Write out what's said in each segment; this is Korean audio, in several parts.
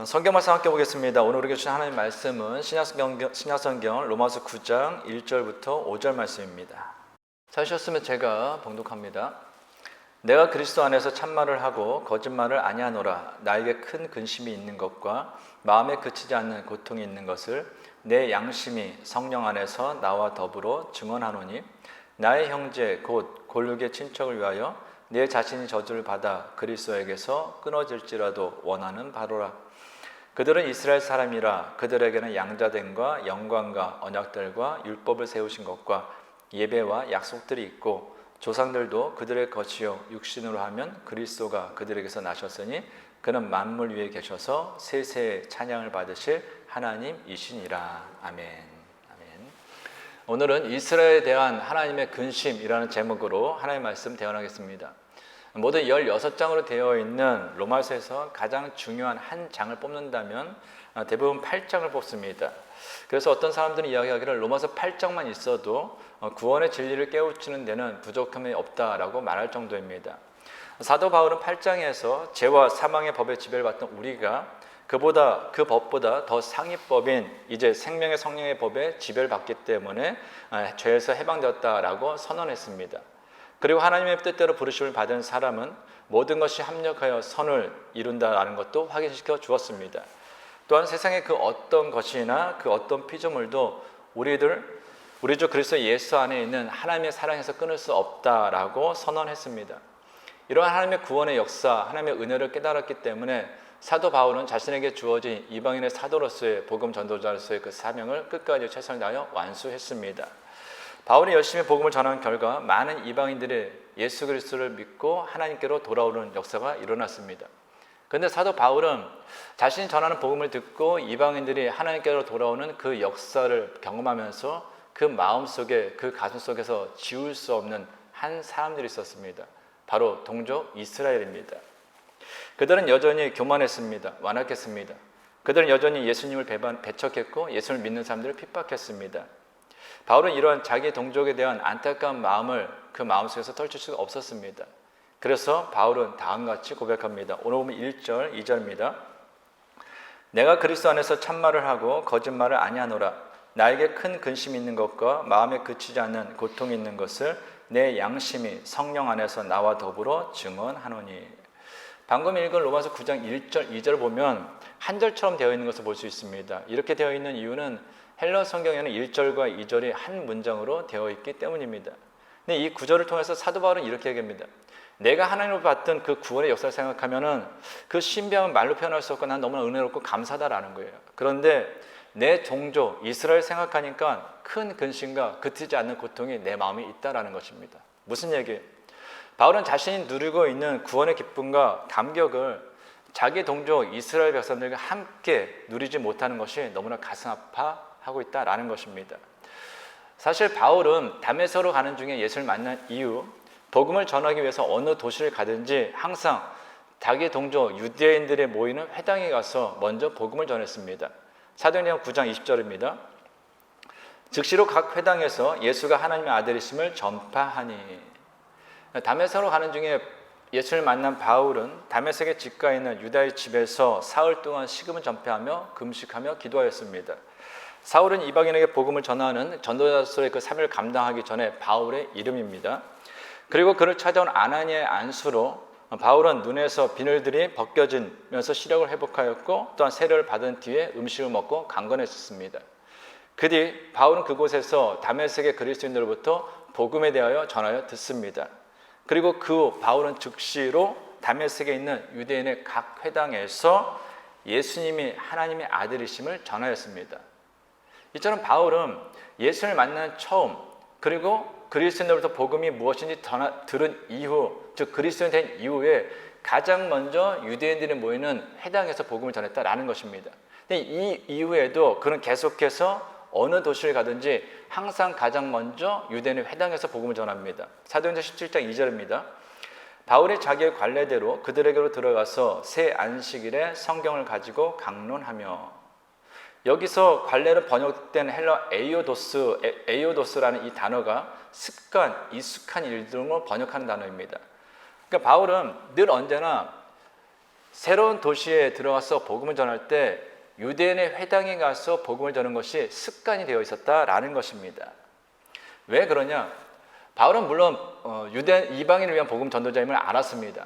성경 말씀 함께 보겠습니다. 오늘 우리에게 주신 하나님의 말씀은 신약성경 로마서 9장 1절부터 5절 말씀입니다. 찾으셨으면 제가 봉독합니다. 내가 그리스도 안에서 참말을 하고 거짓말을 아니하노라. 나에게 큰 근심이 있는 것과 마음에 그치지 않는 고통이 있는 것을 내 양심이 성령 안에서 나와 더불어 증언하노니, 나의 형제 곧 골육의 친척을 위하여 내 자신이 저주를 받아 그리스도에게서 끊어질지라도 원하는 바로라. 그들은 이스라엘 사람이라. 그들에게는 양자됨과 영광과 언약들과 율법을 세우신 것과 예배와 약속들이 있고, 조상들도 그들의 것이요 육신으로 하면 그리스도가 그들에게서 나셨으니 그는 만물 위에 계셔서 세세의 찬양을 받으실 하나님이시니라. 아멘. 아멘. 오늘은 이스라엘에 대한 하나님의 근심이라는 제목으로 하나님의 말씀 대언하겠습니다. 모두 16장으로 되어 있는 로마서에서 가장 중요한 한 장을 뽑는다면 대부분 8장을 뽑습니다. 그래서 어떤 사람들은 이야기하기를 로마서 8장만 있어도 구원의 진리를 깨우치는 데는 부족함이 없다라고 말할 정도입니다. 사도 바울은 8장에서 죄와 사망의 법에 지배를 받던 우리가 그 법보다 더 상위법인 이제 생명의 성령의 법에 지배를 받기 때문에 죄에서 해방되었다라고 선언했습니다. 그리고 하나님의 뜻대로 부르심을 받은 사람은 모든 것이 합력하여 선을 이룬다라는 것도 확인시켜 주었습니다. 또한 세상의 그 어떤 것이나 그 어떤 피조물도 우리 주 그리스도 예수 안에 있는 하나님의 사랑에서 끊을 수 없다라고 선언했습니다. 이러한 하나님의 구원의 역사, 하나님의 은혜를 깨달았기 때문에 사도 바울은 자신에게 주어진 이방인의 사도로서의 복음 전도자로서의 그 사명을 끝까지 최선을 다하여 완수했습니다. 바울이 열심히 복음을 전한 결과 많은 이방인들이 예수 그리스도를 믿고 하나님께로 돌아오는 역사가 일어났습니다. 그런데 사도 바울은 자신이 전하는 복음을 듣고 이방인들이 하나님께로 돌아오는 그 역사를 경험하면서 그 마음속에, 그 가슴 속에서 지울 수 없는 한 사람들이 있었습니다. 바로 동족 이스라엘입니다. 그들은 여전히 교만했습니다. 완악했습니다. 그들은 여전히 예수님을 배척했고 예수를 믿는 사람들을 핍박했습니다. 바울은 이러한 자기 동족에 대한 안타까운 마음을 그 마음속에서 떨칠 수가 없었습니다. 그래서 바울은 다음과 같이 고백합니다. 오늘 보면 1절, 2절입니다. 내가 그리스도 안에서 참말을 하고 거짓말을 아니하노라. 나에게 큰 근심이 있는 것과 마음에 그치지 않는 고통이 있는 것을 내 양심이 성령 안에서 나와 더불어 증언하노니. 방금 읽은 로마서 9장 1절, 2절을 보면 한 절처럼 되어 있는 것을 볼 수 있습니다. 이렇게 되어 있는 이유는 헬러 성경에는 1절과 2절이 한 문장으로 되어 있기 때문입니다. 근데 이 구절을 통해서 사도 바울은 이렇게 얘기합니다. 내가 하나님으로 받던 그 구원의 역사를 생각하면은 그 신비함은 말로 표현할 수 없고 난 너무나 은혜롭고 감사하다라는 거예요. 그런데 내 종족 이스라엘 생각하니까 큰 근심과 그치지 않는 고통이 내 마음에 있다라는 것입니다. 무슨 얘기예요? 바울은 자신이 누리고 있는 구원의 기쁨과 감격을 자기 동족 이스라엘 백성들과 함께 누리지 못하는 것이 너무나 가슴 아파하고 있다라는 것입니다. 사실 바울은 다메섹으로 가는 중에 예수를 만난 이후 복음을 전하기 위해서 어느 도시를 가든지 항상 자기 동족 유대인들의 모이는 회당에 가서 먼저 복음을 전했습니다. 사도행전 9장 20절입니다. 즉시로 각 회당에서 예수가 하나님의 아들이심을 전파하니. 다메섹으로 가는 중에 예수를 만난 바울은 다메섹의 집가에 있는 유다의 집에서 사흘 동안 식음을 전폐하며 금식하며 기도하였습니다. 사울은 이방인에게 복음을 전하는 전도자로서의 그 사명을 감당하기 전에 바울의 이름입니다. 그리고 그를 찾아온 아나니아의 안수로 바울은 눈에서 비늘들이 벗겨지면서 시력을 회복하였고 또한 세례를 받은 뒤에 음식을 먹고 강건해졌습니다. 그 뒤 바울은 그곳에서 다메섹의 그리스도인들로부터 복음에 대하여 전하여 듣습니다. 그리고 그 후 바울은 즉시로 다메섹에 있는 유대인의 각 회당에서 예수님이 하나님의 아들이심을 전하였습니다. 이처럼 바울은 예수를 만난 처음 그리고 그리스도인들로부터 복음이 무엇인지 들은 이후, 즉 그리스도인 된 이후에 가장 먼저 유대인들이 모이는 회당에서 복음을 전했다라는 것입니다. 근데 이 이후에도 그는 계속해서 어느 도시를 가든지 항상 가장 먼저 유대인의 회당에서 복음을 전합니다. 사도행전 17장 2절입니다. 바울이 자기의 관례대로 그들에게로 들어가서 새 안식일에 성경을 가지고 강론하며. 여기서 관례로 번역된 헬러 에이오도스라는 이 단어가 습관, 익숙한 일 등을 번역하는 단어입니다. 그러니까 바울은 늘 언제나 새로운 도시에 들어가서 복음을 전할 때 유대인의 회당에 가서 복음을 전하는 것이 습관이 되어 있었다라는 것입니다. 왜 그러냐? 바울은 물론 이방인을 위한 복음 전도자임을 알았습니다.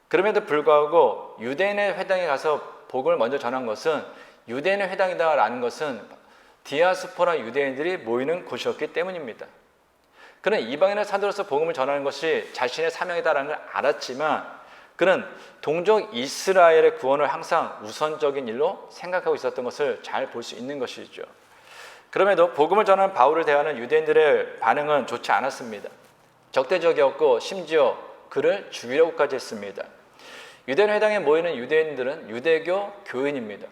그럼에도 불구하고 유대인의 회당에 가서 복음을 먼저 전한 것은 유대인의 회당이다라는 것은 디아스포라 유대인들이 모이는 곳이었기 때문입니다. 그는 이방인의 사도로서 복음을 전하는 것이 자신의 사명이다라는 걸 알았지만 그는 동족 이스라엘의 구원을 항상 우선적인 일로 생각하고 있었던 것을 잘 볼 수 있는 것이죠. 그럼에도 복음을 전하는 바울을 대하는 유대인들의 반응은 좋지 않았습니다. 적대적이었고 심지어 그를 죽이려고까지 했습니다. 유대인 회당에 모이는 유대인들은 유대교 교인입니다.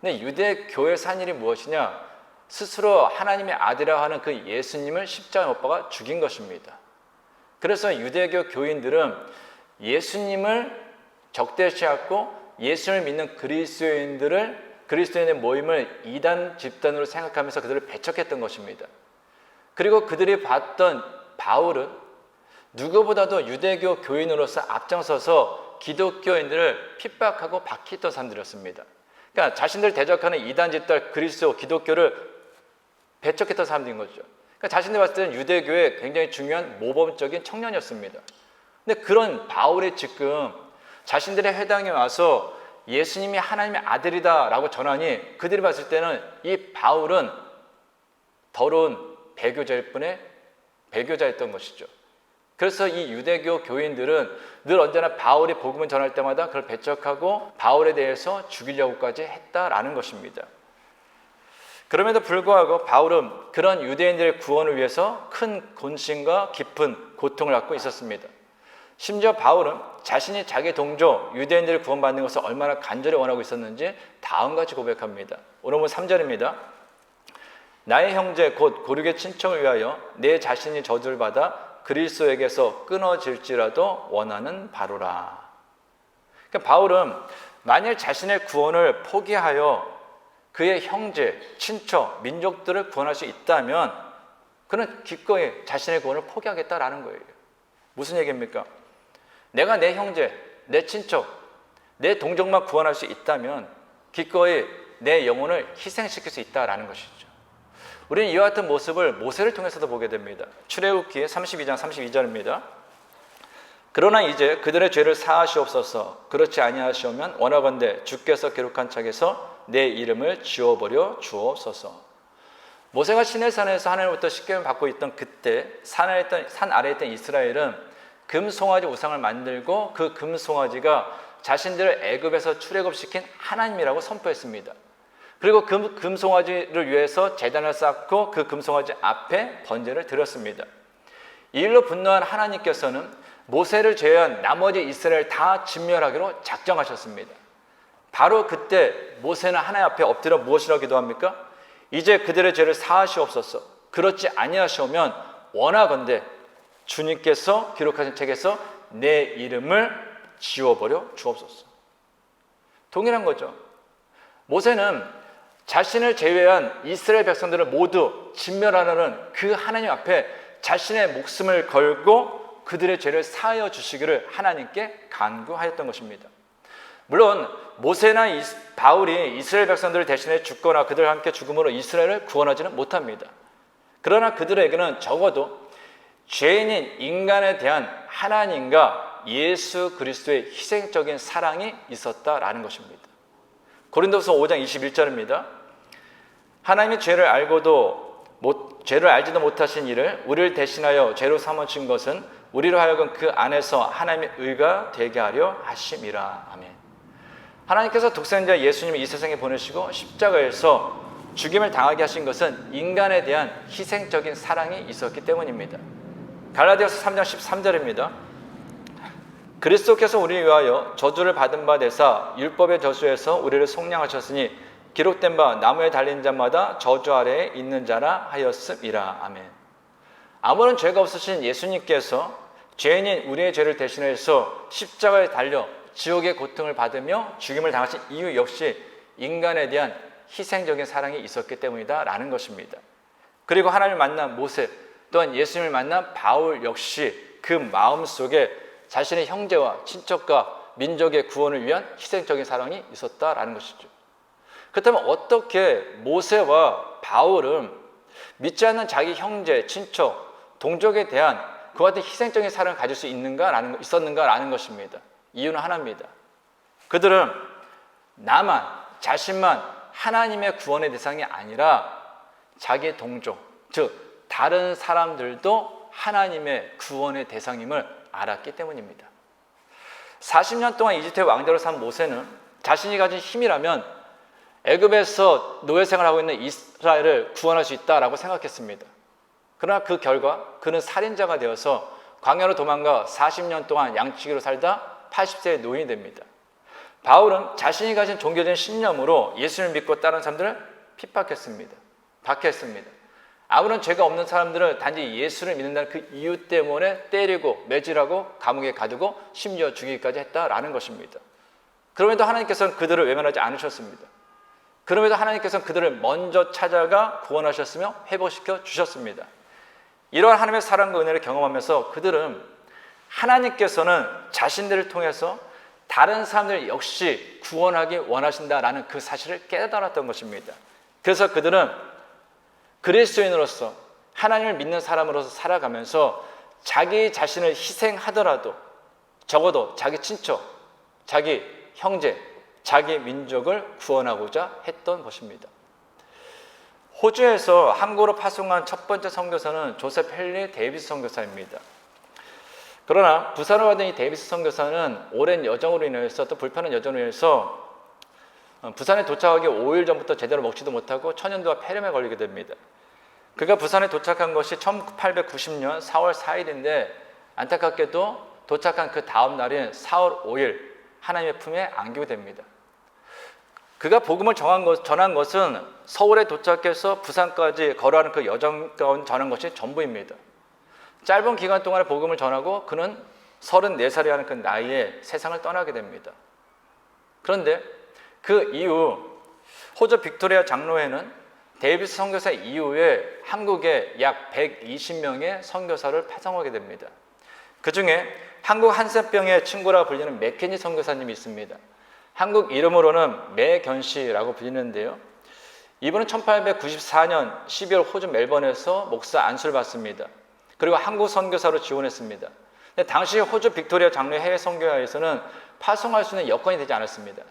근데 유대교에서 한 일이 무엇이냐? 스스로 하나님의 아들이라고 하는 그 예수님을 십자가에 못 박아 죽인 것입니다. 그래서 유대교 교인들은 예수님을 적대시하고 예수를 믿는 그리스도인의 모임을 이단 집단으로 생각하면서 그들을 배척했던 것입니다. 그리고 그들이 봤던 바울은 누구보다도 유대교 교인으로서 앞장서서 기독교인들을 핍박하고 박해했던 사람들이었습니다. 그러니까 자신들 대적하는 이단 집단 그리스도 기독교를 배척했던 사람들인 거죠. 그러니까 자신들 봤을 때는 유대교의 굉장히 중요한 모범적인 청년이었습니다. 근데 그런 바울이 지금 자신들의 회당에 와서 예수님이 하나님의 아들이다라고 전하니 그들이 봤을 때는 이 바울은 더러운 배교자일 뿐에 배교자였던 것이죠. 그래서 이 유대교 교인들은 늘 언제나 바울이 복음을 전할 때마다 그걸 배척하고 바울에 대해서 죽이려고까지 했다라는 것입니다. 그럼에도 불구하고 바울은 그런 유대인들의 구원을 위해서 큰 권신과 깊은 고통을 갖고 있었습니다. 심지어 바울은 자신이 자기 동족 유대인들을 구원받는 것을 얼마나 간절히 원하고 있었는지 다음과 같이 고백합니다. 오늘 본 3절입니다. 나의 형제 곧 고륙의 친척을 위하여 내 자신이 저주를 받아 그리스도에게서 끊어질지라도 원하는 바로라. 그러니까 바울은 만일 자신의 구원을 포기하여 그의 형제, 친척, 민족들을 구원할 수 있다면 그는 기꺼이 자신의 구원을 포기하겠다라는 거예요. 무슨 얘기입니까? 내가 내 형제, 내 친척, 내 동족만 구원할 수 있다면 기꺼이 내 영혼을 희생시킬 수 있다라는 것이죠. 우리는 이와 같은 모습을 모세를 통해서도 보게 됩니다. 출애굽기 32장 32절입니다. 그러나 이제 그들의 죄를 사하시옵소서. 그렇지 아니하시오면 원하건대 주께서 기록한 책에서 내 이름을 지워버려 주옵소서. 모세가 시내산에서 하나님으로부터 십계명을 받고 있던 그때 산 아래에 있던 이스라엘은 금송아지 우상을 만들고 그 금송아지가 자신들을 애굽에서 출애굽시킨 하나님이라고 선포했습니다. 그리고 그 금송아지를 위해서 제단을 쌓고 그 금송아지 앞에 번제를 드렸습니다. 이 일로 분노한 하나님께서는 모세를 제외한 나머지 이스라엘 다 진멸하기로 작정하셨습니다. 바로 그때 모세는 하나님 앞에 엎드려 무엇이라고 기도합니까? 이제 그들의 죄를 사하시옵소서. 그렇지 아니하시오면 원하건대 주님께서 기록하신 책에서 내 이름을 지워버려 주옵소서. 동일한 거죠. 모세는 자신을 제외한 이스라엘 백성들을 모두 진멸하라는 그 하나님 앞에 자신의 목숨을 걸고 그들의 죄를 사하여 주시기를 하나님께 간구하였던 것입니다. 물론 모세나 바울이 이스라엘 백성들을 대신해 죽거나 그들과 함께 죽음으로 이스라엘을 구원하지는 못합니다. 그러나 그들에게는 적어도 죄인인 인간에 대한 하나님과 예수 그리스도의 희생적인 사랑이 있었다라는 것입니다. 고린도서 5장 21절입니다. 하나님이 죄를 알지도 못하신 이를 우리를 대신하여 죄로 삼으신 것은 우리로 하여금 그 안에서 하나님의 의가 되게 하려 하심이라. 아멘. 하나님께서 독생자 예수님을 이 세상에 보내시고 십자가에서 죽임을 당하게 하신 것은 인간에 대한 희생적인 사랑이 있었기 때문입니다. 갈라디아서 3장 13절입니다. 그리스도께서 우리를 위하여 저주를 받은 바 되사 율법의 저주에서 우리를 속량하셨으니 기록된 바 나무에 달린 자마다 저주 아래에 있는 자라 하였음이라. 아멘. 아무런 죄가 없으신 예수님께서 죄인인 우리의 죄를 대신해서 십자가에 달려 지옥의 고통을 받으며 죽임을 당하신 이유 역시 인간에 대한 희생적인 사랑이 있었기 때문이다 라는 것입니다. 그리고 하나님을 만난 모세 또한 예수님을 만난 바울 역시 그 마음속에 자신의 형제와 친척과 민족의 구원을 위한 희생적인 사랑이 있었다라는 것이죠. 그렇다면 어떻게 모세와 바울은 믿지 않는 자기 형제, 친척, 동족에 대한 그와 같은 희생적인 사랑을 가질 수 있었는가라는 것입니다. 이유는 하나입니다. 그들은 나만, 자신만 하나님의 구원의 대상이 아니라 자기의 동족, 즉 다른 사람들도 하나님의 구원의 대상임을 알았기 때문입니다. 40년 동안 이집트의 왕자로 산 모세는 자신이 가진 힘이라면 애굽에서 노예 생활하고 있는 이스라엘을 구원할 수 있다라고 생각했습니다. 그러나 그 결과 그는 살인자가 되어서 광야로 도망가 40년 동안 양치기로 살다 80세의 노인이 됩니다. 바울은 자신이 가진 종교적인 신념으로 예수를 믿고 따른 사람들을 핍박했습니다. 박해했습니다. 아무런 죄가 없는 사람들을 단지 예수를 믿는다는 그 이유 때문에 때리고 매질하고 감옥에 가두고 심지어 죽이기까지 했다라는 것입니다. 그럼에도 하나님께서는 그들을 외면하지 않으셨습니다. 그럼에도 하나님께서는 그들을 먼저 찾아가 구원하셨으며 회복시켜 주셨습니다. 이러한 하나님의 사랑과 은혜를 경험하면서 그들은 하나님께서는 자신들을 통해서 다른 사람들 역시 구원하기 원하신다라는 그 사실을 깨달았던 것입니다. 그래서 그들은 그리스도인으로서 하나님을 믿는 사람으로서 살아가면서 자기 자신을 희생하더라도 적어도 자기 친척, 자기 형제, 자기 민족을 구원하고자 했던 것입니다. 호주에서 한국으로 파송한 첫 번째 선교사는 조셉 헨리 데이비스 선교사입니다. 그러나 부산을 가던 이 데이비스 선교사는 오랜 여정으로 인해서 또 불편한 여정으로 인해서 부산에 도착하기 5일 전부터 제대로 먹지도 못하고 천연두와 폐렴에 걸리게 됩니다. 그가 부산에 도착한 것이 1890년 4월 4일인데 안타깝게도 도착한 그 다음 날인 4월 5일 하나님의 품에 안기게 됩니다. 그가 복음을 전한 것은 서울에 도착해서 부산까지 걸어가는 그 여정 가운데 전한 것이 전부입니다. 짧은 기간 동안에 복음을 전하고 그는 34살이 하는 그 나이에 세상을 떠나게 됩니다. 그런데 그 이후 호주 빅토리아 장로회는 데이비스 선교사 이후에 한국에 약 120명의 선교사를 파송하게 됩니다. 그 중에 한국 한센병의 친구라 불리는 맥켄지 선교사님이 있습니다. 한국 이름으로는 매견씨라고 불리는데요. 이분은 1894년 12월 호주 멜번에서 목사 안수를 받습니다. 그리고 한국 선교사로 지원했습니다. 근데 당시 호주 빅토리아 장로회 해외 선교회에서는 파송할 수 있는 여건이 되지 않았습니다.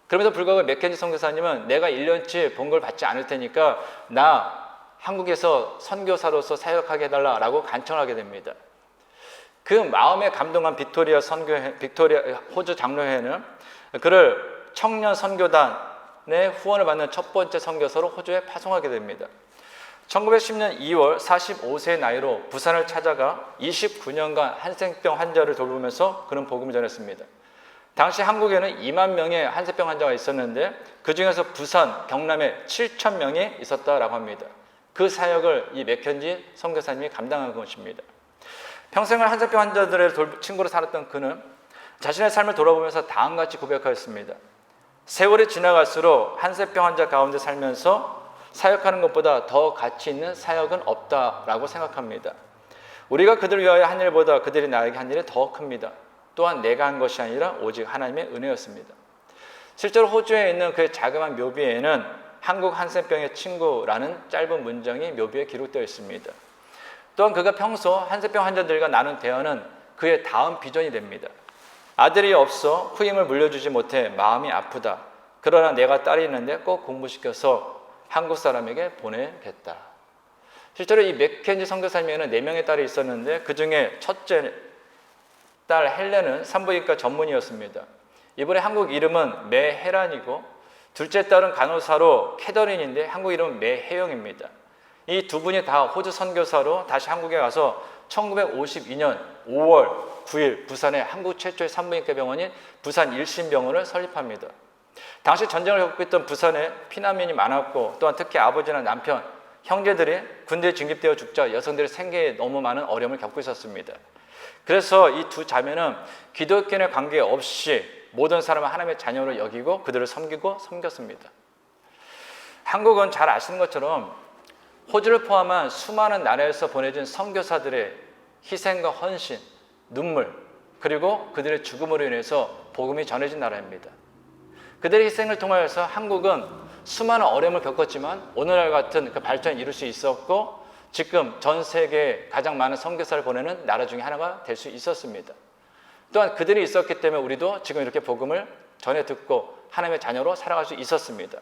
그럼에도 불구하고 맥켄지 선교사님은 내가 1년치 봉급을 받지 않을 테니까 나 한국에서 선교사로서 사역하게 해달라고 간청하게 됩니다. 그 마음에 감동한 빅토리아 호주 장로회는 그를 청년 선교단의 후원을 받는 첫 번째 선교사로 호주에 파송하게 됩니다. 1910년 2월 45세의 나이로 부산을 찾아가 29년간 한센병 환자를 돌보면서 그는 복음을 전했습니다. 당시 한국에는 2만 명의 한센병 환자가 있었는데 그 중에서 부산, 경남에 7천 명이 있었다라고 합니다. 그 사역을 이 맥켄지 선교사님이 감당한 것입니다. 평생을 한센병 환자들의 친구로 살았던 그는 자신의 삶을 돌아보면서 다음같이 고백하였습니다. 세월이 지나갈수록 한센병 환자 가운데 살면서 사역하는 것보다 더 가치 있는 사역은 없다라고 생각합니다. 우리가 그들을 위하여 한 일보다 그들이 나에게 한 일이 더 큽니다. 또한 내가 한 것이 아니라 오직 하나님의 은혜였습니다. 실제로 호주에 있는 그 자그마한 묘비에는 한국 한센병의 친구라는 짧은 문장이 묘비에 기록되어 있습니다. 또한 그가 평소 한센병 환자들과 나눈 대화는 그의 다음 비전이 됩니다. 아들이 없어 후임을 물려주지 못해 마음이 아프다. 그러나 내가 딸이 있는데 꼭 공부시켜서 한국 사람에게 보내겠다. 실제로 이 맥켄지 선교사님에게는 4명의 딸이 있었는데 그 중에 첫째 딸 헬렌은 산부인과 전문의였습니다. 이분의 한국 이름은 매혜란이고 둘째 딸은 간호사로 캐더린인데 한국 이름은 매혜영입니다. 이 두 분이 다 호주 선교사로 다시 한국에 가서 1952년 5월 9일 부산에 한국 최초의 산부인과 병원인 부산 일신병원을 설립합니다. 당시 전쟁을 겪고 있던 부산에 피난민이 많았고 또한 특히 아버지나 남편, 형제들이 군대에 징집되어 죽자 여성들의 생계에 너무 많은 어려움을 겪고 있었습니다. 그래서 이 두 자매는 기독교인의 관계없이 모든 사람을 하나님의 자녀로 여기고 그들을 섬겼습니다. 한국은 잘 아시는 것처럼 호주를 포함한 수많은 나라에서 보내진 선교사들의 희생과 헌신, 눈물, 그리고 그들의 죽음으로 인해서 복음이 전해진 나라입니다. 그들의 희생을 통하여서 한국은 수많은 어려움을 겪었지만 오늘날 같은 그 발전을 이룰 수 있었고 지금 전 세계에 가장 많은 선교사를 보내는 나라 중에 하나가 될 수 있었습니다. 또한 그들이 있었기 때문에 우리도 지금 이렇게 복음을 전해 듣고 하나님의 자녀로 살아갈 수 있었습니다.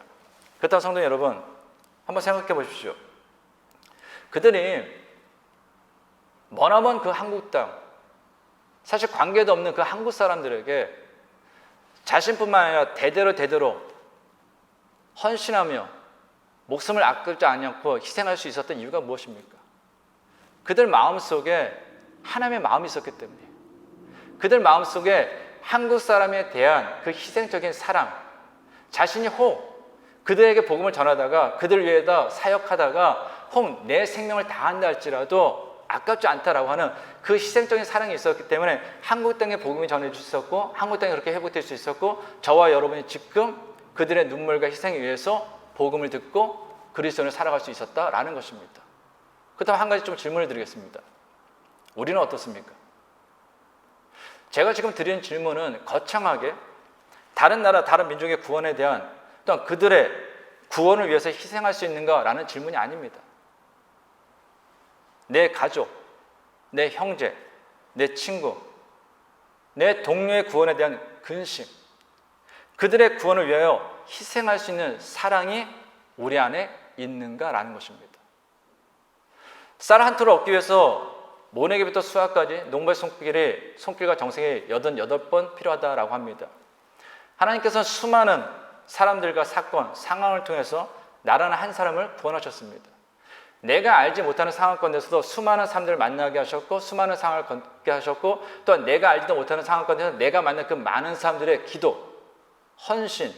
그렇다면 성도 여러분, 한번 생각해 보십시오. 그들이 머나먼 그 한국 땅, 사실 관계도 없는 그 한국 사람들에게 자신뿐만 아니라 대대로 헌신하며 목숨을 아끼지 않고 희생할 수 있었던 이유가 무엇입니까? 그들 마음속에 하나님의 마음이 있었기 때문에, 그들 마음속에 한국 사람에 대한 그 희생적인 사랑, 자신이 혹 그들에게 복음을 전하다가 그들 위에다 사역하다가 혹 내 생명을 다한다 할지라도 아깝지 않다라고 하는 그 희생적인 사랑이 있었기 때문에 한국 땅에 복음이 전해질 수 있었고 한국 땅이 그렇게 회복될 수 있었고 저와 여러분이 지금 그들의 눈물과 희생에 의해서 복음을 듣고 그리스도를 살아갈 수 있었다라는 것입니다. 그렇다면 한 가지 좀 질문을 드리겠습니다. 우리는 어떻습니까? 제가 지금 드리는 질문은 거창하게 다른 나라, 다른 민족의 구원에 대한 또한 그들의 구원을 위해서 희생할 수 있는가라는 질문이 아닙니다. 내 가족, 내 형제, 내 친구, 내 동료의 구원에 대한 근심, 그들의 구원을 위하여 희생할 수 있는 사랑이 우리 안에 있는가라는 것입니다. 쌀 한 톨을 얻기 위해서 모내기부터 수학까지 농부의 손길과 정성이 88번 필요하다라고 합니다. 하나님께서는 수많은 사람들과 사건, 상황을 통해서 나라는 한 사람을 구원하셨습니다. 내가 알지 못하는 상황 가운데서도 수많은 사람들을 만나게 하셨고 수많은 상황을 겪게 하셨고 또한 내가 알지도 못하는 상황 가운데서 내가 만난 그 많은 사람들의 기도, 헌신,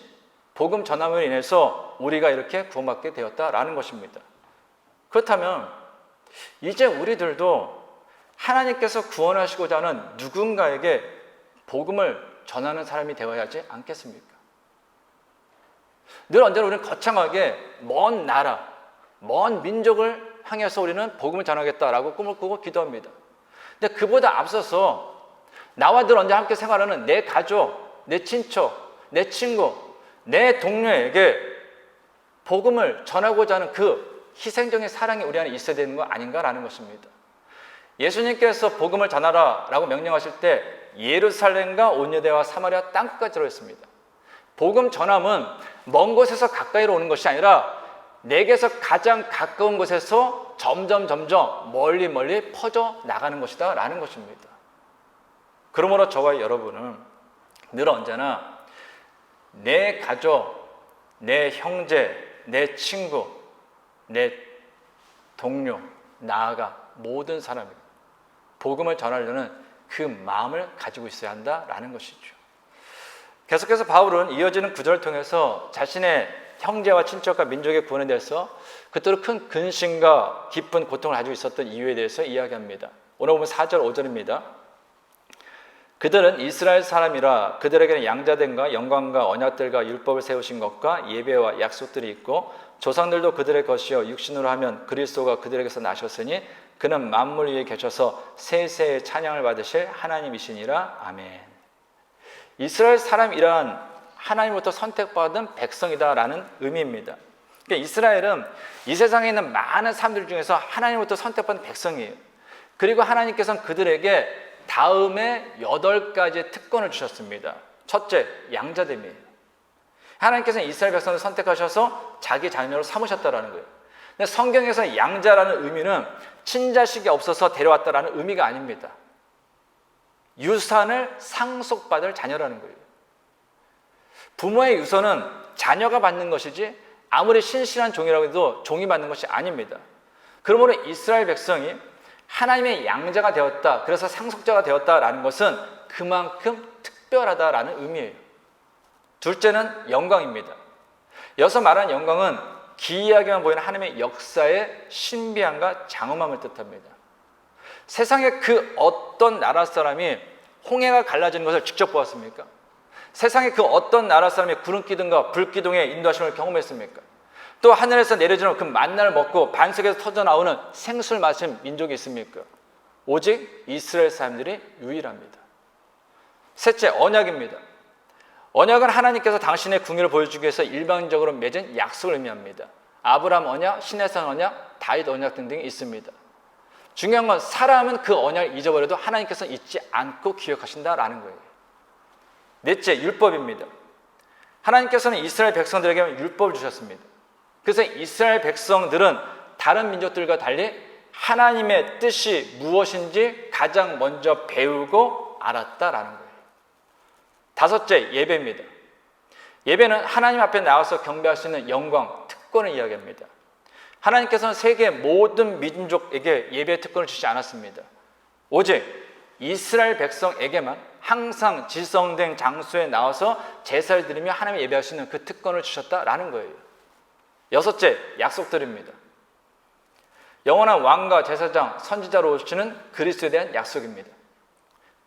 복음 전함으로 인해서 우리가 이렇게 구원받게 되었다라는 것입니다. 그렇다면 이제 우리들도 하나님께서 구원하시고자 하는 누군가에게 복음을 전하는 사람이 되어야 하지 않겠습니까? 늘 언제나 우리는 거창하게 먼 나라, 먼 민족을 향해서 우리는 복음을 전하겠다라고 꿈을 꾸고 기도합니다. 근데 그보다 앞서서 나와 늘 언제 함께 생활하는 내 가족, 내 친척, 내 친구, 내 동료에게 복음을 전하고자 하는 그 희생적인 사랑이 우리 안에 있어야 되는 거 아닌가라는 것입니다. 예수님께서 복음을 전하라 라고 명령하실 때 예루살렘과 온 유대와 사마리아 땅끝까지 들어있습니다. 복음 전함은 먼 곳에서 가까이로 오는 것이 아니라 내게서 가장 가까운 곳에서 점점 멀리 퍼져 나가는 것이다 라는 것입니다. 그러므로 저와 여러분은 늘 언제나 내 가족, 내 형제, 내 친구, 내 동료, 나아가 모든 사람에게 복음을 전하려는 그 마음을 가지고 있어야 한다라는 것이죠. 계속해서 바울은 이어지는 구절을 통해서 자신의 형제와 친척과 민족의 구원에 대해서 그토록 큰 근심과 깊은 고통을 가지고 있었던 이유에 대해서 이야기합니다. 오늘 보면 4절 5절입니다. 그들은 이스라엘 사람이라 그들에게는 양자됨과 영광과 언약들과 율법을 세우신 것과 예배와 약속들이 있고 조상들도 그들의 것이요 육신으로 하면 그리스도가 그들에게서 나셨으니 그는 만물 위에 계셔서 세세의 찬양을 받으실 하나님이시니라. 아멘. 이스라엘 사람이란 하나님으로부터 선택받은 백성이다라는 의미입니다. 그러니까 이스라엘은 이 세상에 있는 많은 사람들 중에서 하나님으로부터 선택받은 백성이에요. 그리고 하나님께서는 그들에게 다음에 8가지의 특권을 주셨습니다. 첫째, 양자됨이에요. 하나님께서는 이스라엘 백성을 선택하셔서 자기 자녀로 삼으셨다라는 거예요. 근데 성경에서 양자라는 의미는 친자식이 없어서 데려왔다라는 의미가 아닙니다. 유산을 상속받을 자녀라는 거예요. 부모의 유산은 자녀가 받는 것이지 아무리 신실한 종이라고 해도 종이 받는 것이 아닙니다. 그러므로 이스라엘 백성이 하나님의 양자가 되었다, 그래서 상속자가 되었다라는 것은 그만큼 특별하다라는 의미예요. 둘째는 영광입니다. 여기서 말하는 영광은 기이하게만 보이는 하나님의 역사의 신비함과 장엄함을 뜻합니다. 세상에 그 어떤 나라 사람이 홍해가 갈라지는 것을 직접 보았습니까? 세상에 그 어떤 나라 사람이 구름기둥과 불기둥의 인도하심을 경험했습니까? 또 하늘에서 내려지는 그 만나를 먹고 반석에서 터져나오는 생수를 마신 민족이 있습니까? 오직 이스라엘 사람들이 유일합니다. 셋째, 언약입니다. 언약은 하나님께서 당신의 궁유를 보여주기 위해서 일방적으로 맺은 약속을 의미합니다. 아브라함 언약, 시내산 언약, 다윗 언약 등등이 있습니다. 중요한 건 사람은 그 언약을 잊어버려도 하나님께서는 잊지 않고 기억하신다라는 거예요. 넷째, 율법입니다. 하나님께서는 이스라엘 백성들에게 율법을 주셨습니다. 그래서 이스라엘 백성들은 다른 민족들과 달리 하나님의 뜻이 무엇인지 가장 먼저 배우고 알았다라는 거예요. 다섯째, 예배입니다. 예배는 하나님 앞에 나와서 경배할 수 있는 영광, 특권을 이야기합니다. 하나님께서는 세계 모든 민족에게 예배의 특권을 주지 않았습니다. 오직 이스라엘 백성에게만 항상 지성된 장소에 나와서 제사를 드리며 하나님을 예배할 수 있는 그 특권을 주셨다라는 거예요. 여섯째, 약속들입니다. 영원한 왕과 제사장, 선지자로 오시는 그리스도에 대한 약속입니다.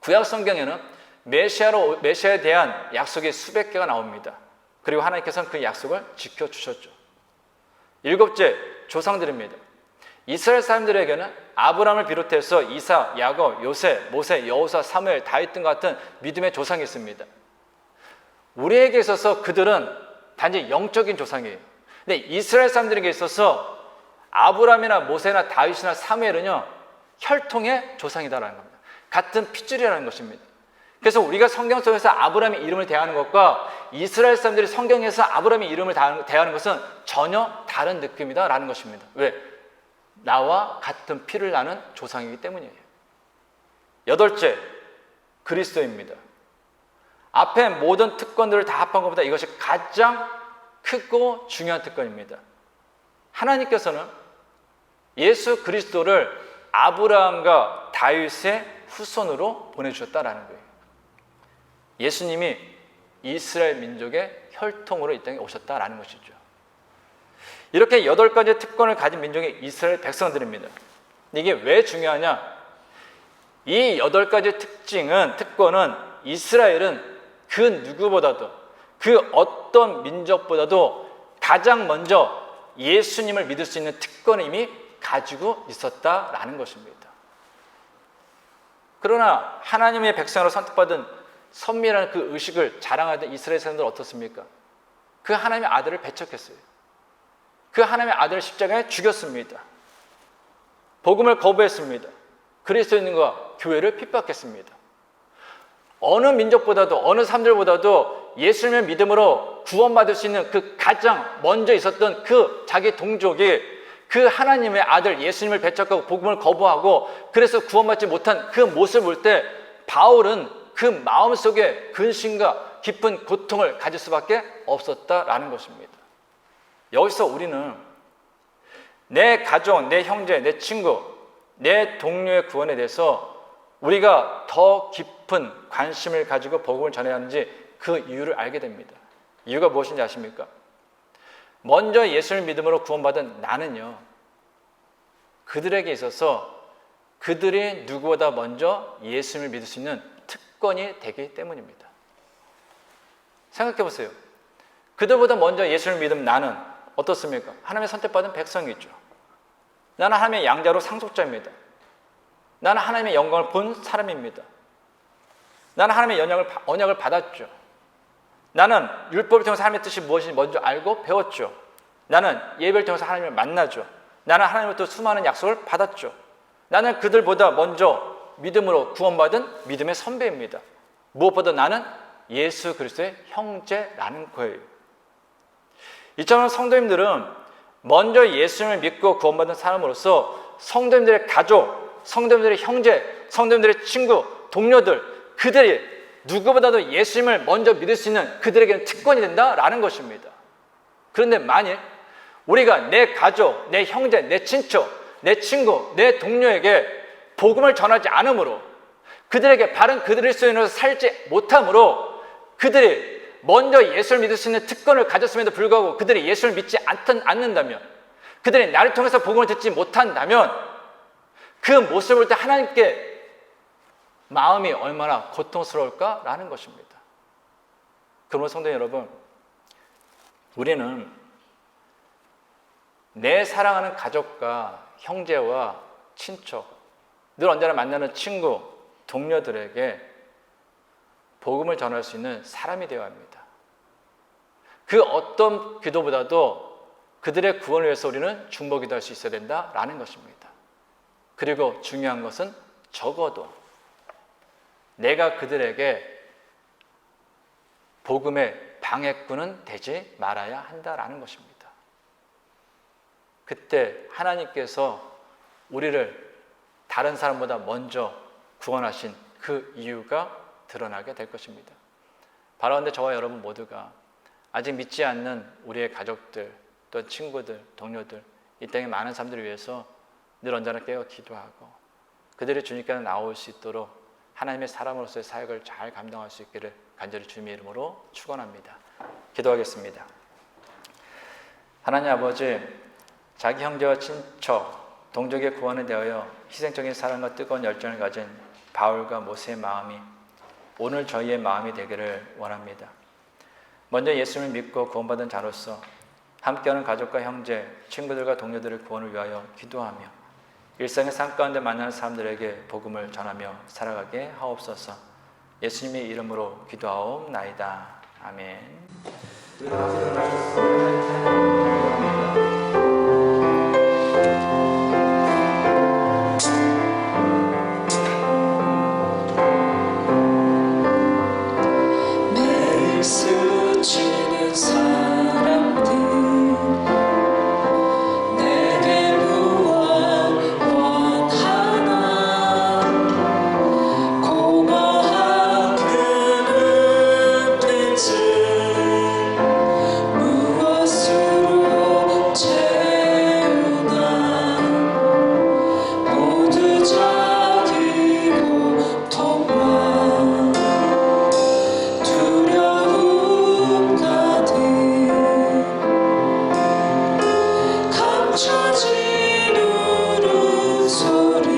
구약 성경에는 메시아에 대한 약속이 수백 개가 나옵니다. 그리고 하나님께서는 그 약속을 지켜주셨죠. 일곱째, 조상들입니다. 이스라엘 사람들에게는 아브라함을 비롯해서 이삭, 야곱, 요셉, 모세, 여호사, 사무엘, 다윗 등 같은 믿음의 조상이 있습니다. 우리에게 있어서 그들은 단지 영적인 조상이에요. 근데 이스라엘 사람들에게 있어서 아브라함이나 모세나 다윗이나 사무엘은요, 혈통의 조상이다라는 겁니다. 같은 핏줄이라는 것입니다. 그래서 우리가 성경 속에서 아브라함의 이름을 대하는 것과 이스라엘 사람들이 성경에서 아브라함의 이름을 대하는 것은 전혀 다른 느낌이다라는 것입니다. 왜? 나와 같은 피를 나는 조상이기 때문이에요. 여덟째, 그리스도입니다. 앞에 모든 특권들을 다 합한 것보다 이것이 가장 크고 중요한 특권입니다. 하나님께서는 예수 그리스도를 아브라함과 다윗의 후손으로 보내주셨다라는 거예요. 예수님이 이스라엘 민족의 혈통으로 이 땅에 오셨다라는 것이죠. 이렇게 8가지 특권을 가진 민족이 이스라엘 백성들입니다. 이게 왜 중요하냐? 이 8가지 특권은 이스라엘은 그 누구보다도 그 어떤 민족보다도 가장 먼저 예수님을 믿을 수 있는 특권을 이미 가지고 있었다라는 것입니다. 그러나 하나님의 백성으로 선택받은 선미라는 그 의식을 자랑하던 이스라엘 사람들은 어떻습니까? 그 하나님의 아들을 배척했어요. 그 하나님의 아들을 십자가에 죽였습니다. 복음을 거부했습니다. 그리스도인과 교회를 핍박했습니다. 어느 민족보다도 어느 사람들보다도 예수님의 믿음으로 구원받을 수 있는 그 가장 먼저 있었던 그 자기 동족이 그 하나님의 아들 예수님을 배척하고 복음을 거부하고 그래서 구원받지 못한 그 모습을 볼 때 바울은 그 마음속에 근심과 깊은 고통을 가질 수밖에 없었다라는 것입니다. 여기서 우리는 내 가족, 내 형제, 내 친구, 내 동료의 구원에 대해서 우리가 더 깊은 관심을 가지고 복음을 전해야 하는지 그 이유를 알게 됩니다. 이유가 무엇인지 아십니까? 먼저 예수를 믿음으로 구원받은 나는요, 그들에게 있어서 그들이 누구보다 먼저 예수님을 믿을 수 있는 특권이 되기 때문입니다. 생각해 보세요. 그들보다 먼저 예수를 믿은 나는 어떻습니까? 하나님의 선택받은 백성이죠. 나는 하나님의 양자로 상속자입니다. 나는 하나님의 영광을 본 사람입니다. 나는 하나님의 언약을 받았죠. 나는 율법을 통해서 하나님의 뜻이 무엇인지 먼저 알고 배웠죠. 나는 예배를 통해서 하나님을 만나죠. 나는 하나님으로부터 수많은 약속을 받았죠. 나는 그들보다 먼저 믿음으로 구원받은 믿음의 선배입니다. 무엇보다 나는 예수 그리스도의 형제라는 거예요. 이처럼 성도님들은 먼저 예수님을 믿고 구원받은 사람으로서 성도님들의 가족, 성도님들의 형제, 성도님들의 친구, 동료들, 그들이 누구보다도 예수님을 먼저 믿을 수 있는 그들에게는 특권이 된다라는 것입니다. 그런데 만일 우리가 내 가족, 내 형제, 내 친척, 내 친구, 내 동료에게 복음을 전하지 않으므로 그들에게 바른 그리스도인으로 살지 못함으로 그들이 먼저 예수를 믿을 수 있는 특권을 가졌음에도 불구하고 그들이 예수를 믿지 않는다면, 그들이 나를 통해서 복음을 듣지 못한다면 그 모습을 볼 때 하나님께 마음이 얼마나 고통스러울까라는 것입니다. 그러므로 성도 여러분, 우리는 내 사랑하는 가족과 형제와 친척, 늘 언제나 만나는 친구, 동료들에게 복음을 전할 수 있는 사람이 되어야 합니다. 그 어떤 기도보다도 그들의 구원을 위해서 우리는 중보기도 할 수 있어야 된다라는 것입니다. 그리고 중요한 것은 적어도 내가 그들에게 복음의 방해꾼은 되지 말아야 한다라는 것입니다. 그때 하나님께서 우리를 다른 사람보다 먼저 구원하신 그 이유가 드러나게 될 것입니다. 바로 근데 저와 여러분 모두가 아직 믿지 않는 우리의 가족들, 또 친구들, 동료들, 이 땅의 많은 사람들을 위해서 늘 언제나 깨어 기도하고 그들이 주님께 나올 수 있도록 하나님의 사람으로서의 사역을 잘 감당할 수 있기를 간절히 주님의 이름으로 축원합니다. 기도하겠습니다. 하나님 아버지, 자기 형제와 친척, 동족의 구원에 대하여 희생적인 사랑과 뜨거운 열정을 가진 바울과 모세의 마음이 오늘 저희의 마음이 되기를 원합니다. 먼저 예수님을 믿고 구원받은 자로서 함께하는 가족과 형제, 친구들과 동료들의 구원을 위하여 기도하며 일상의 삶 가운데 만나는 사람들에게 복음을 전하며 살아가게 하옵소서. 예수님의 이름으로 기도하옵나이다. 아멘. 매일 스치는 사람들 내게 무엇 원하나 고마한 그 눈빛을 무엇으로 채우나 모두 자기 고통만 두려움 가득 감춰진 울음소리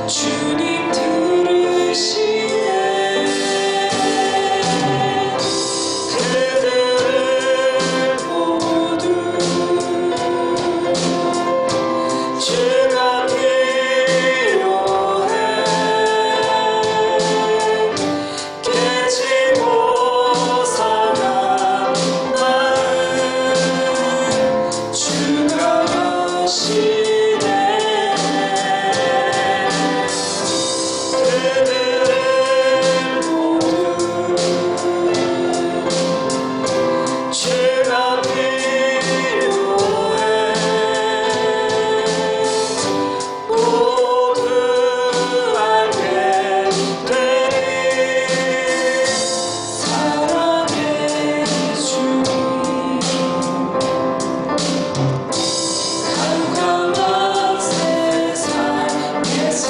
주님 들으시네. 그들을 모두 주가 필요해. 깨지고 상한 마음 주가 여시네. 그들을 모두 주가 필요해. 모두 알게 되리 사랑의 주님. 캄캄한 세상에서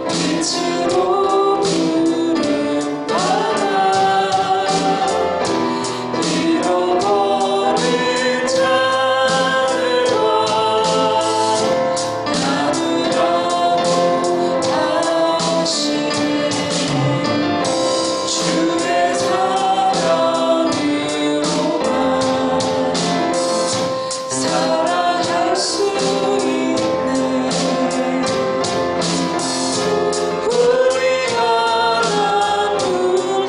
빛으로 부름받아 잃어버린 자들과 나누라고 하시네. 주의 사랑으로만 사랑할 수 있네. 우리가 나눌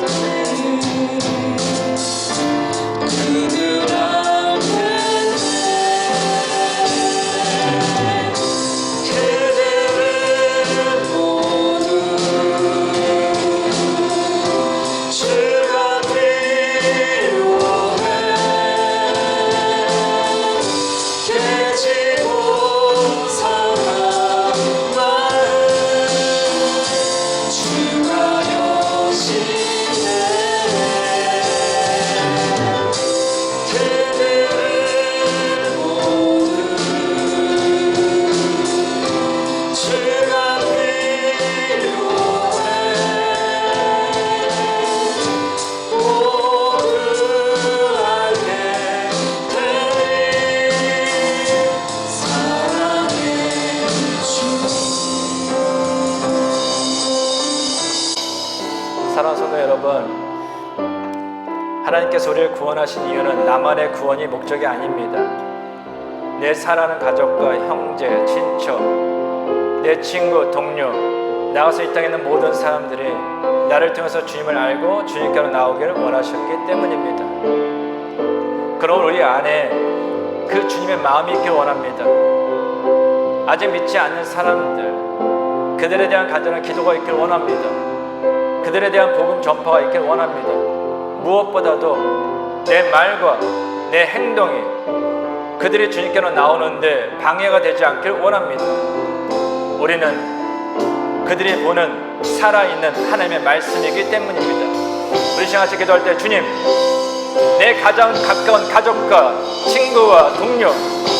때에 그들 알겠네. 그들은 모두 주가 필요해. 깨지고 상한 마음 주가 여시네. 그들은 모두 주가 필요해. 모두 알게 되리 사랑의 주. 사랑하는 성도 여러분, 하나님께서 우리를 구원하신 이유는 나만의 구원이 목적이 아닙니다. 내 사랑하는 가족과 형제, 친척, 내 친구, 동료, 나가서 이 땅에 있는 모든 사람들이 나를 통해서 주님을 알고 주님께로 나오기를 원하셨기 때문입니다. 그럼 우리 안에 그 주님의 마음이 있길 원합니다. 아직 믿지 않는 사람들, 그들에 대한 간절한 기도가 있길 원합니다. 그들에 대한 복음 전파가 있길 원합니다. 무엇보다도 내 말과 내 행동이 그들이 주님께로 나오는데 방해가 되지 않길 원합니다. 우리는 그들이 보는 살아있는 하나님의 말씀이기 때문입니다. 우리 시간 같이 기도할 때 주님, 내 가장 가까운 가족과 친구와 동료,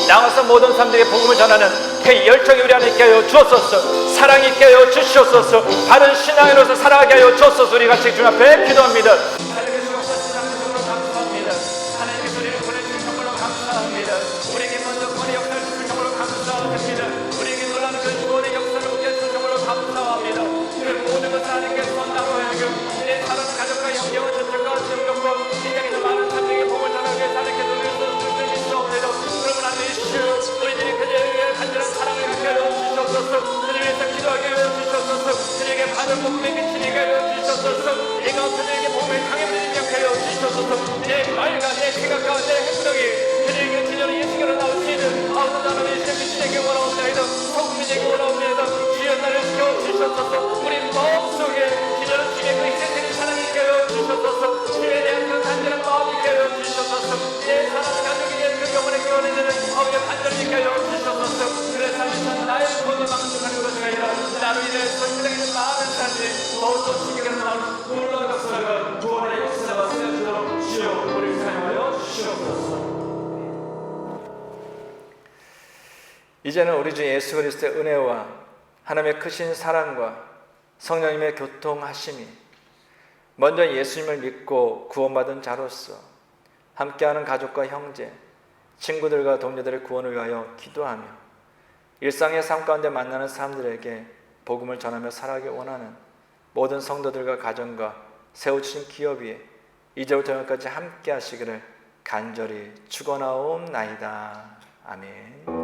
나가서 모든 사람들에게 복음을 전하는 그 열정이 우리 안에 있게 하여 주옵소서. 사랑이 있게 하여 주시옵소서. 바른 신앙으로서 살아가게 하여 주옵소서. 우리 같이 주님 앞에 기도합니다. 하나님께서 감사합니다. 하나님께서 우리를 보내주신 정말로 감사합니다. 우리에게 먼저 구원의 역사를 주신 정말로 감사합니다. 우리에게 놀라는 그 구원의 역사를 보게 해주신 정말로 감사합니다. 그 모든 것을 하나님께서 나로 하여금 내 다른 가족과 형제와 저쪽과 지역과 이 땅에서 많은 사람에게 복음을 전하기 위해서 하나님께서 우리를 주옵소서. 그러면 안 되시오. 우리들이 그들에 위해 간절한 사랑을 갖게 하여 주시옵소서. 그들을 위해서 기도하게 하여 주시옵소서. 그들에게 받은 복음에 미치게 하여 주시옵소서. 이 가운데에게 복음의 강함을 입력하여 하여 주시옵소서. 내 말과 내 생각과 내 행동이 그들에게 진정한 예수께로 나올 수 있는 아우다 나라의 신에게 원하옵나이다. 성민에게 원하옵나이다. 주여 나를 지켜주시옵소서. 우리 마음속에 진정한 주의 그 희생되는 사랑이 있게 하여 주시옵소서. 주에 대한 그 간절한 마음이 있게 하여 주시옵소서. 내 사랑하는 가족이 되는 그 영혼의 교원에 되는 아우의 간절히 있게 하여 주시옵소서. 그래서 하면서 나의 구원을 망쳐가는 것이 아니라 나로 인해서 세상에 있는 많은 사람들이 더욱더 주님께로 나오는 놀라운 역사가 구원의 역사가 쓰여지도록 주여 우리를 사용하여 주시옵소서. 이제는 우리 주 예수 그리스도의 은혜와 하나님의 크신 사랑과 성령님의 교통하심이 먼저 예수님을 믿고 구원받은 자로서 함께하는 가족과 형제, 친구들과 동료들의 구원을 위하여 기도하며 일상의 삶 가운데 만나는 사람들에게 복음을 전하며 살아가기 원하는 모든 성도들과 가정과 세워주신 기업 위에 이제부터 영원까지 함께 하시기를 간절히 축원하옵나이다. 아멘.